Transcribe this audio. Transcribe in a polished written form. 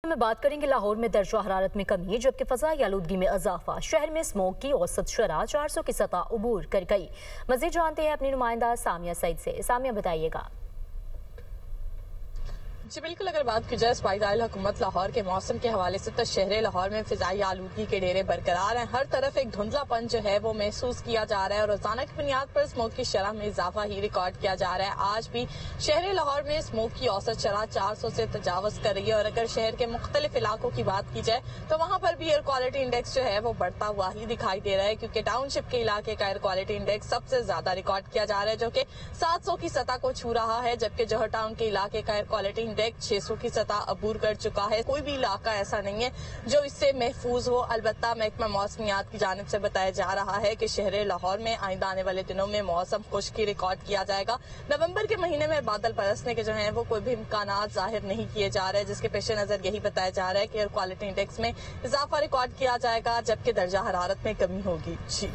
میں بات کریں گے لاہور میں درجہ حرارت میں کمی جبکہ فضائی آلودگی میں اضافہ۔ شہر میں اسموگ کی اوسط شرح 400 کی سطح عبور کر گئی۔ مزید جانتے ہیں اپنی نمائندہ سامیہ سعید سے۔ سامیہ بتائیے گا۔ جی بالکل، اگر بات کی جائے صوبائی دارالحکومت لاہور کے موسم کے حوالے سے تو شہر لاہور میں فضائی آلودگی کے ڈیرے برقرار ہیں۔ ہر طرف ایک دھندلا پن جو ہے وہ محسوس کیا جا رہا ہے اور روزانہ کی بنیاد پر اسموگ کی شرح میں اضافہ ہی ریکارڈ کیا جا رہا ہے۔ آج بھی شہر لاہور میں اسموگ کی اوسط شرح 400 سے تجاوز کر رہی ہے اور اگر شہر کے مختلف علاقوں کی بات کی جائے تو وہاں پر بھی ایئر کوالٹی انڈیکس جو ہے وہ بڑھتا ہوا ہی دکھائی دے رہا ہے، کیونکہ ٹاؤن شپ کے علاقے کا ایئر کوالٹی انڈیکس سب سے زیادہ ریکارڈ کیا جا رہا ہے جو کہ 700 کی سطح کو چھو رہا ہے، جبکہ جوہر ٹاؤن کے علاقے کا ایئر کوالٹی انڈیکس 600 کی سطح عبور کر چکا ہے۔ کوئی بھی علاقہ ایسا نہیں ہے جو اس سے محفوظ ہو۔ البتہ محکمہ موسمیات کی جانب سے بتایا جا رہا ہے کہ شہر لاہور میں آئندہ آنے والے دنوں میں موسم خشکی ریکارڈ کیا جائے گا۔ نومبر کے مہینے میں بادل برسنے کے جو ہیں وہ کوئی بھی امکانات ظاہر نہیں کیے جا رہے، جس کے پیش نظر یہی بتایا جا رہا ہے کہ ایئر کوالٹی انڈیکس میں اضافہ ریکارڈ کیا جائے گا جبکہ درجہ حرارت میں کمی ہوگی۔ جی